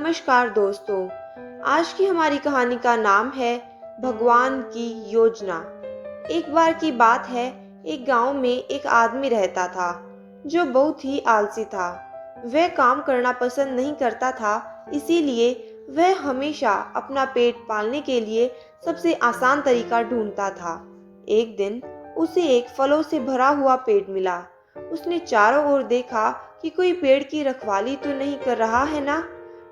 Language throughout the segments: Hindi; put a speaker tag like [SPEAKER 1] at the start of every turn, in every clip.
[SPEAKER 1] नमस्कार दोस्तों। आज की हमारी कहानी का नाम है भगवान की योजना। एक बार की बात है, एक गांव में एक आदमी रहता था जो बहुत ही आलसी था। वह काम करना पसंद नहीं करता था, इसीलिए वह हमेशा अपना पेट पालने के लिए सबसे आसान तरीका ढूंढता था। एक दिन उसे एक फलों से भरा हुआ पेड़ मिला। उसने चारों ओर देखा कि कोई पेड़ की रखवाली तो नहीं कर रहा है ना।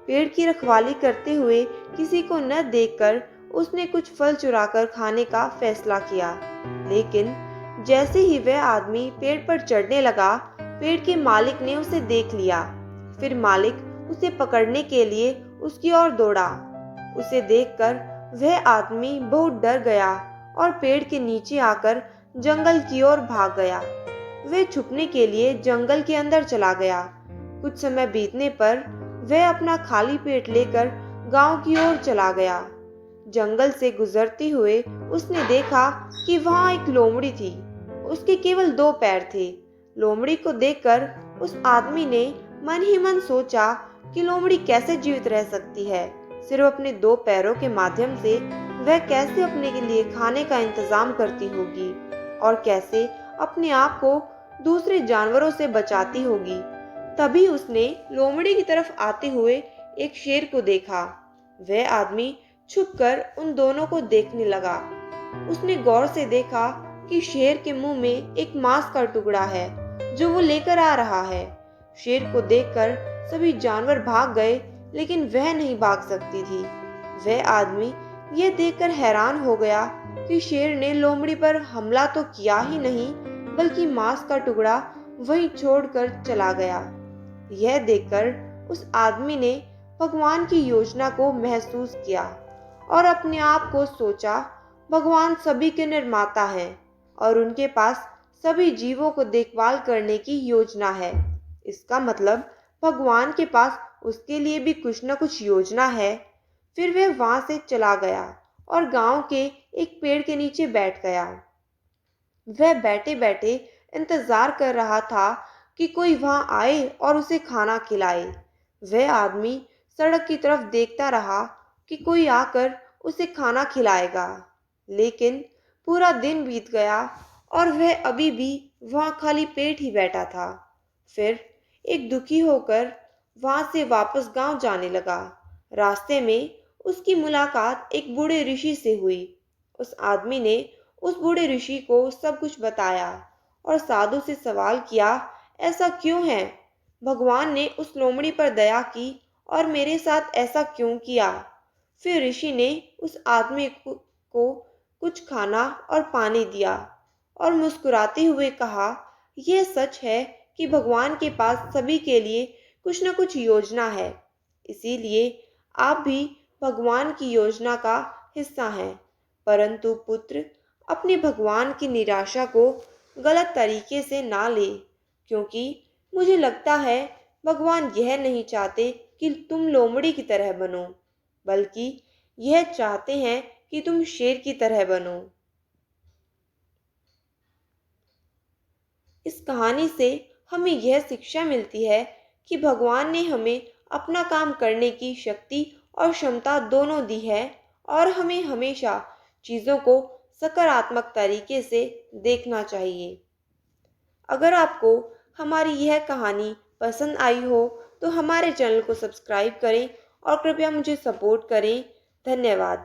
[SPEAKER 1] पेड़ की रखवाली करते हुए किसी को न देखकर उसने कुछ फल चुराकर खाने का फैसला किया। लेकिन जैसे ही वह आदमी पेड़ पर चढ़ने लगा, पेड़ के मालिक ने उसे देख लिया। फिर मालिक उसे पकड़ने के लिए उसकी ओर दौड़ा। उसे देखकर वह आदमी बहुत डर गया और पेड़ के नीचे आकर जंगल की ओर भाग गया। वह छुपने के लिए जंगल के अंदर चला गया। कुछ समय बीतने पर वह अपना खाली पेट लेकर गांव की ओर चला गया। जंगल से गुजरते हुए उसने देखा कि वहां एक लोमड़ी थी। उसके केवल 2 पैर थे। लोमड़ी को देखकर उस आदमी ने मन ही मन सोचा कि लोमड़ी कैसे जीवित रह सकती है। सिर्फ अपने 2 पैरों के माध्यम से वह कैसे अपने के लिए खाने का इंतजाम करती होगी और कैसे अपने आप को दूसरे जानवरों से बचाती होगी। तभी उसने लोमड़ी की तरफ आते हुए एक शेर को देखा। वह आदमी छुपकर उन दोनों को देखने लगा। उसने गौर से देखा कि शेर के मुंह में एक मांस का टुकड़ा है जो वो लेकर आ रहा है। शेर को देखकर सभी जानवर भाग गए, लेकिन वह नहीं भाग सकती थी। वह आदमी यह देखकर हैरान हो गया कि शेर ने लोमड़ी पर हमला तो किया ही नहीं, बल्कि मांस का टुकड़ा वहीं छोड़कर चला गया। यह देखकर उस आदमी ने भगवान की योजना को महसूस किया और अपने आप को सोचा, भगवान सभी के निर्माता हैं और उनके पास सभी जीवों को देखभाल करने की योजना है। इसका मतलब भगवान के पास उसके लिए भी कुछ न कुछ योजना है। फिर वह वहां से चला गया और गांव के एक पेड़ के नीचे बैठ गया। वह बैठे बैठे इंतजार कर रहा था कि कोई वहां आए और उसे खाना खिलाए। वह आदमी सड़क की तरफ देखता रहा कि कोई आकर उसे खाना खिलाएगा, लेकिन पूरा दिन बीत गया और वह अभी भी वहां खाली पेट ही बैठा था। फिर एक दुखी होकर वहां से वापस गांव जाने लगा। रास्ते में उसकी मुलाकात एक बूढ़े ऋषि से हुई। उस आदमी ने उस बूढ़े ऋषि को सब कुछ बताया और साधु से सवाल किया, ऐसा क्यों है? भगवान ने उस लोमड़ी पर दया की और मेरे साथ ऐसा क्यों किया? फिर ऋषि ने उस आदमी को कुछ खाना और पानी दिया और मुस्कुराते हुए कहा, यह सच है कि भगवान के पास सभी के लिए कुछ न कुछ योजना है। इसीलिए आप भी भगवान की योजना का हिस्सा हैं। परंतु पुत्र, अपने भगवान की निराशा को गलत तरीके से ना ले, क्योंकि मुझे लगता है भगवान यह नहीं चाहते कि तुम लोमड़ी की तरह बनो, बल्कि यह चाहते हैं कि तुम शेर की तरह बनो। इस कहानी से हमें यह शिक्षा मिलती है कि भगवान ने हमें अपना काम करने की शक्ति और क्षमता दोनों दी है और हमें हमेशा चीज़ों को सकारात्मक तरीके से देखना चाहिए। अगर आपको हमारी यह कहानी पसंद आई हो तो हमारे चैनल को सब्सक्राइब करें और कृपया मुझे सपोर्ट करें। धन्यवाद।